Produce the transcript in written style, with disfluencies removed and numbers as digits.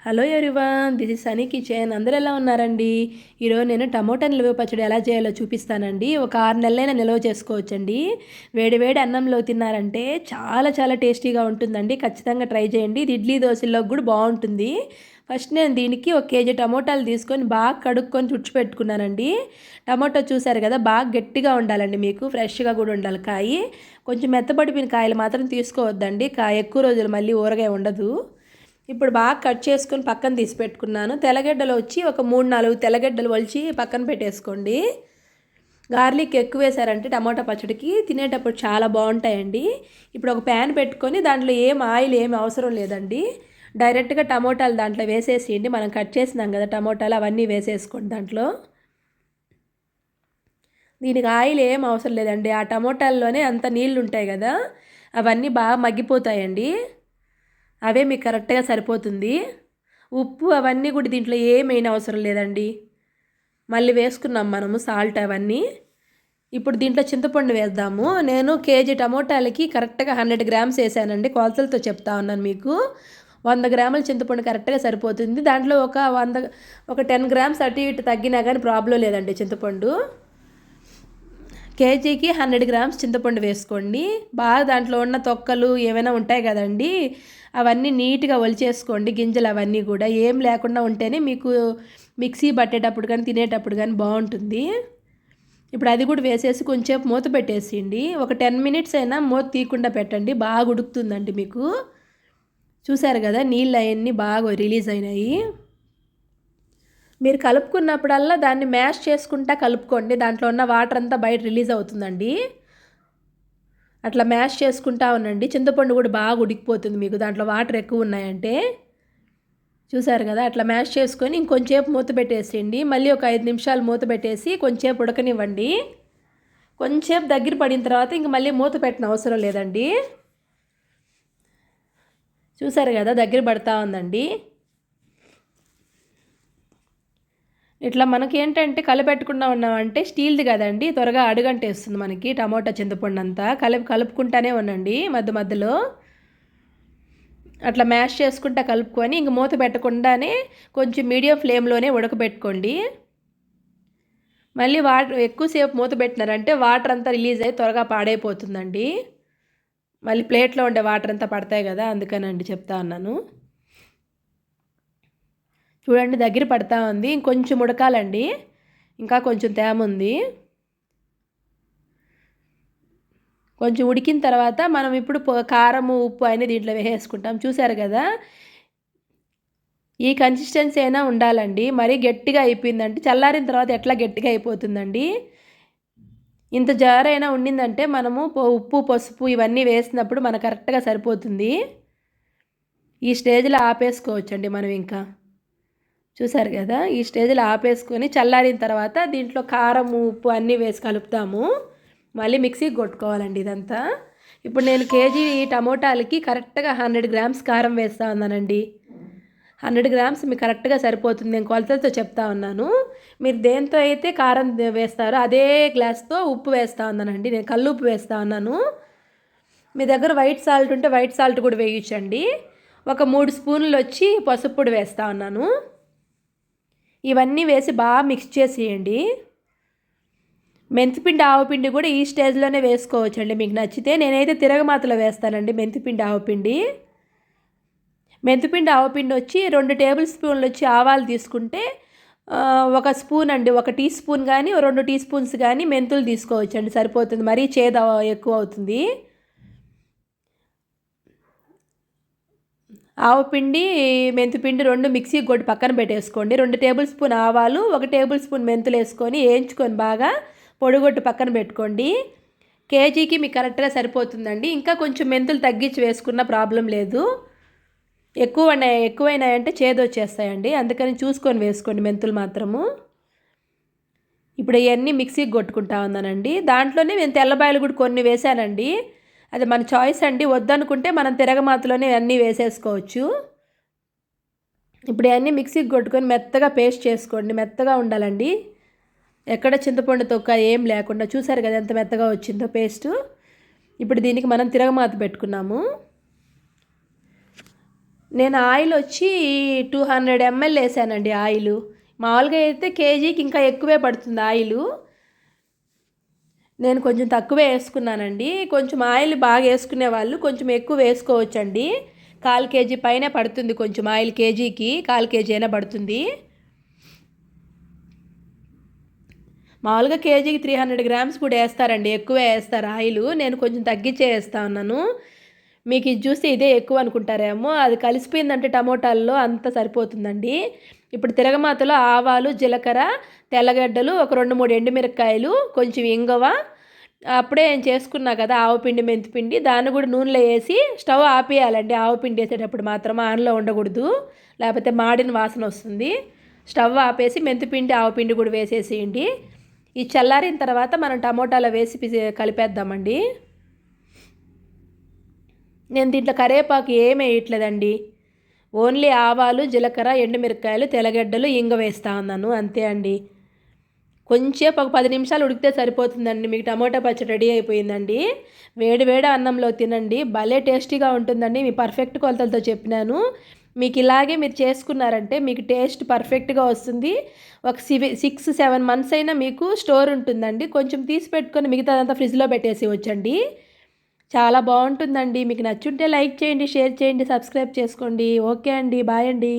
Hello everyone, this is Sunny kitchen. అందరూ ఎలా ఉన్నారండి? ఈరోజు నేను టమోటా నిల్వ పచ్చడి ఎలా చేయాలో చూపిస్తానండి. ఒక 6 నెలలైనా నిల్వ చేసుకోవచ్చండి. వేడి వేడి అన్నంలో తిన్నారంటే చాలా చాలా టేస్టీగా ఉంటుందండి. ఖచ్చితంగా ట్రై చేయండి. ఇది ఇడ్లీ దోశల్లోకి కూడా బాగుంటుంది. ఫస్ట్ నేను దీనికి 1 కేజీ టమోటాలు తీసుకొని బాగా కడుక్కొని తుడిచిపెట్టుకున్నానండి. టమోటా చూసారు కదా, బాగా గట్టిగా ఉండాలండి, మీకు ఫ్రెష్గా కూడా ఉండాలి కాయ. కొంచెం మెత్తపడిపోయిన కాయలు మాత్రం తీసుకోవద్దండి, కాయ ఎక్కువ రోజులు మళ్ళీ ఊరగాయ ఉండదు. ఇప్పుడు బాగా కట్ చేసుకొని పక్కన తీసి పెట్టుకున్నాను. తెల్లగడ్డలు వచ్చి ఒక 3-4 తెల్లగడ్డలు ఒలిచి పక్కన పెట్టేసుకోండి. గార్లిక్ ఎక్కువ వేసారంటే టమాటా పచ్చడికి తినేటప్పుడు చాలా బాగుంటాయండి. ఇప్పుడు ఒక ప్యాన్ పెట్టుకొని దాంట్లో ఆయిల్ ఏం అవసరం లేదండి. డైరెక్ట్గా టమోటాలు దాంట్లో వేసేసేయండి. మనం కట్ చేసినాం కదా టమోటాలు, అవన్నీ వేసేసుకోండి దాంట్లో. దీనికి ఆయిల్ ఏం అవసరం లేదండి. ఆ టమోటాల్లోనే అంత నీళ్ళు ఉంటాయి కదా, అవన్నీ బాగా మగ్గిపోతాయండి. అవే మీకు కరెక్ట్గా సరిపోతుంది. ఉప్పు అవన్నీ కూడా దీంట్లో ఏమైనా అవసరం లేదండి. మళ్ళీ వేసుకున్నాం మనము సాల్ట్ అవన్నీ. ఇప్పుడు దీంట్లో చింతపండు వేద్దాము. నేను కేజీ టమోటాలకి కరెక్ట్గా 100 గ్రామ్స్ వేసానండి. కొలతలతో చెప్తా ఉన్నాను మీకు. 100 గ్రాముల చింతపండు కరెక్ట్గా సరిపోతుంది. దాంట్లో ఒక 10 గ్రామ్స్ అటు ఇటు తగ్గినా కానీ ప్రాబ్లం లేదండి. చింతపండు కేజీకి 100 గ్రామ్స్ చింతపండు వేసుకోండి. బాగా దాంట్లో ఉన్న తొక్కలు ఏమైనా ఉంటాయి కదండి, అవన్నీ నీట్గా ఒలిచేసుకోండి. గింజలు అవన్నీ కూడా ఏం లేకుండా ఉంటేనే మీకు మిక్సీ పట్టేటప్పుడు కానీ తినేటప్పుడు కానీ బాగుంటుంది. ఇప్పుడు అది కూడా వేసేసి కొంచెంసేపు మూత పెట్టేసిండి. ఒక 10 మినిట్స్ అయినా మూత తీయకుండా పెట్టండి, బాగా ఉడుకుతుందండి మీకు. చూసారు కదా, నీళ్ళు అవన్నీ బాగా రిలీజ్ అయినాయి. మీరు కలుపుకున్నప్పుడల్లా దాన్ని మ్యాష్ చేసుకుంటా కలుపుకోండి. దాంట్లో ఉన్న వాటర్ అంతా బయట రిలీజ్ అవుతుందండి. అట్లా మ్యాష్ చేసుకుంటా ఉండండి. చింతపండు కూడా బాగా ఉడికిపోతుంది మీకు, దాంట్లో వాటర్ ఎక్కువ ఉన్నాయంటే. చూసారు కదా, అట్లా మ్యాష్ చేసుకొని ఇంకొంచెంసేపు మూత పెట్టేసేయండి. మళ్ళీ ఒక 5 నిమిషాలు మూత పెట్టేసి కొంచెంసేపు ఉడకనివ్వండి. కొంచెంసేపు దగ్గర పడిన తర్వాత ఇంక మళ్ళీ మూత పెట్టిన అవసరం లేదండి. చూసారు కదా, దగ్గర పడతా ఉందండి. ఇట్లా మనకేంటంటే కలపెట్టకుండా ఉన్నామంటే స్టీల్ది కదండి, త్వరగా అడుగంటేస్తుంది మనకి టమోటా చింతపండు అంతా. కలుపుకుంటానే ఉండండి మధ్య మధ్యలో. అట్లా మ్యాష్ చేసుకుంటా కలుపుకొని ఇంక మూత పెట్టకుండానే కొంచెం మీడియం ఫ్లేమ్లోనే ఉడకబెట్టుకోండి. మళ్ళీ వాటర్ ఎక్కువసేపు మూత పెట్టినారంటే వాటర్ అంతా రిలీజ్ అయ్యి త్వరగా పాడైపోతుందండి. మళ్ళీ ప్లేట్లో ఉండే వాటర్ అంతా పడతాయి కదా, అందుకనండి చెప్తా ఉన్నాను. చూడండి, దగ్గర పడతా ఉంది. ఇంకొంచెం ఉడకాలండి, ఇంకా కొంచెం తేమ ఉంది. కొంచెం ఉడికిన తర్వాత మనం ఇప్పుడు కారము ఉప్పు అనేది దీంట్లో వేసేసుకుంటాం. చూసారు కదా, ఈ కన్సిస్టెన్సీ అయినా ఉండాలండి. మరీ గట్టిగా అయిపోయిందంటే చల్లారిన తర్వాత ఎట్లా గట్టిగా అయిపోతుందండి. ఇంత జారైనా ఉండిందంటే మనము ఉప్పు పసుపు ఇవన్నీ వేసినప్పుడు మనకు కరెక్ట్గా సరిపోతుంది. ఈ స్టేజ్లో ఆపేసుకోవచ్చండి మనం. ఇంకా చూసారు కదా, ఈ స్టేజ్లో ఆపేసుకొని చల్లారిన తర్వాత దీంట్లో కారం ఉప్పు అన్నీ వేసి కలుపుతాము. మళ్ళీ మిక్సీకి కొట్టుకోవాలండి ఇదంతా. ఇప్పుడు నేను కేజీ టమోటాలకి కరెక్ట్గా 100 గ్రామ్స్ కారం వేస్తూ ఉన్నానండి. 100 గ్రామ్స్ మీకు కరెక్ట్గా సరిపోతుంది. నేను కొలతలతో చెప్తా ఉన్నాను. మీరు దేంతో అయితే కారం వేస్తారో అదే గ్లాస్తో ఉప్పు వేస్తూ ఉన్నానండి. నేను కల్లు ఉప్పు వేస్తూ ఉన్నాను. మీ దగ్గర వైట్ సాల్ట్ ఉంటే వైట్ సాల్ట్ కూడా వేయించండి. ఒక 3 స్పూన్లు వచ్చి పసుపు పొడి వేస్తూ ఉన్నాను. ఇవన్నీ వేసి బాగా మిక్స్ చేసేయండి. మెంతిపిండి ఆవపిండి కూడా ఈ స్టేజ్లోనే వేసుకోవచ్చండి మీకు నచ్చితే. నేనైతే తిరగమాతలో వేస్తానండి మెంతిపిండి ఆవపిండి. మెంతిపిండి ఆవపిండి వచ్చి 2 టేబుల్ స్పూన్లు వచ్చి ఆవాలు తీసుకుంటే ఒక స్పూన్ అండి, 1 టీ స్పూన్ కానీ 2 టీ స్పూన్స్ కానీ మెంతులు తీసుకోవచ్చండి, సరిపోతుంది. మరీ చేదు ఎక్కువ అవుతుంది. ఆవపిండి మెంతిపిండి 2 మిక్సీ కొట్టి పక్కన పెట్టేసుకోండి. 2 టేబుల్ స్పూన్ ఆవాలు 1 టేబుల్ స్పూన్ మెంతులు వేసుకొని వేయించుకొని బాగా పొడిగొట్టి పక్కన పెట్టుకోండి. కేజీకి మీకు కరెక్ట్గా సరిపోతుందండి. ఇంకా కొంచెం మెంతులు తగ్గించి వేసుకున్న ప్రాబ్లం లేదు. ఎక్కువైనాయంటే చేదు వచ్చేస్తాయండి, అందుకని చూసుకొని వేసుకోండి మెంతులు మాత్రము. ఇప్పుడు ఇవన్నీ మిక్సీకి కొట్టుకుంటా ఉన్నానండి. దాంట్లోనే నేను తెల్లబాయలు కూడా కొన్ని వేసానండి. అది మన చాయిస్ అండి. వద్దనుకుంటే మనం తిరగమాతలోనే అన్నీ వేసేసుకోవచ్చు. ఇప్పుడు ఇవన్నీ మిక్సీకి కొట్టుకొని మెత్తగా పేస్ట్ చేసుకోండి. మెత్తగా ఉండాలండి, ఎక్కడ చింతపండు తొక్క ఏం లేకుండా. చూసారు కదా ఎంత మెత్తగా వచ్చిందో పేస్టు. ఇప్పుడు దీనికి మనం తిరగమాత పెట్టుకున్నాము. నేను ఆయిల్ వచ్చి 200 ml వేసానండి ఆయిల్. మామూలుగా అయితే కేజీకి ఇంకా ఎక్కువే పడుతుంది ఆయిల్. నేను కొంచెం తక్కువే వేసుకున్నానండి. కొంచెం ఆయిల్ బాగా వేసుకునే వాళ్ళు కొంచెం ఎక్కువ వేసుకోవచ్చండి. 1/4 కేజీ పైనే పడుతుంది, కొంచెం ఆయిల్ కేజీకి 1/4 కేజీ అయినా పడుతుంది. మామూలుగా కేజీకి 300 గ్రామ్స్ కూడా వేస్తారండి, ఎక్కువే వేస్తారు ఆయిల్. నేను కొంచెం తగ్గించే వేస్తా ఉన్నాను. మీకు ఇది చూస్తే ఇదే ఎక్కువ అనుకుంటారేమో, అది కలిసిపోయిందంటే టమోటాల్లో అంత సరిపోతుందండి. ఇప్పుడు తిరగమాతలో ఆవాలు, జీలకర్ర, తెల్లగడ్డలు, ఒక 2-3 ఎండుమిరపకాయలు, కొంచెం ఇంగువ, అప్పుడే నేను చేసుకున్నా కదా ఆవపిండి మెంతిపిండి, దాన్ని కూడా నూనెలో వేసి స్టవ్ ఆపేయాలండి. ఆవపిండి వేసేటప్పుడు మాత్రం ఆన్లో ఉండకూడదు, లేకపోతే మాడిన వాసన వస్తుంది. స్టవ్ ఆపేసి మెంతిపిండి ఆవపిండి కూడా వేసేసేయండి. ఈ చల్లారిన తర్వాత మనం టమోటాలో వేసి కలిపేద్దామండి. నేను దీంట్లో కరివేపాకు ఏమి వేయట్లేదండి, ఓన్లీ ఆవాలు, జీలకర్ర, ఎండుమిరపకాయలు, తెల్లగడ్డలు, ఇంగ వేస్తా ఉన్నాను, అంతే అండి. కొంచెం ఒక 10 నిమిషాలు ఉడికితే సరిపోతుందండి, మీకు టమోటా పచ్చడి రెడీ అయిపోయిందండి. వేడి వేడి అన్నంలో తినండి, భలే టేస్టీగా ఉంటుందండి. మీ పర్ఫెక్ట్ కొలతలతో చెప్పినాను. మీకు ఇలాగే మీరు చేసుకున్నారంటే మీకు టేస్ట్ పర్ఫెక్ట్గా వస్తుంది. ఒక 6-7 మంత్స్ అయినా మీకు స్టోర్ ఉంటుందండి. కొంచెం తీసి పెట్టుకొని మిగతాదంతా ఫ్రిడ్జ్లో పెట్టేసి వచ్చండి. చాలా బాగుంటుందండి. మీకు నచ్చుంటే లైక్ చేయండి, షేర్ చేయండి, సబ్స్క్రైబ్ చేసుకోండి. ఓకే అండి, బాయ్ అండి.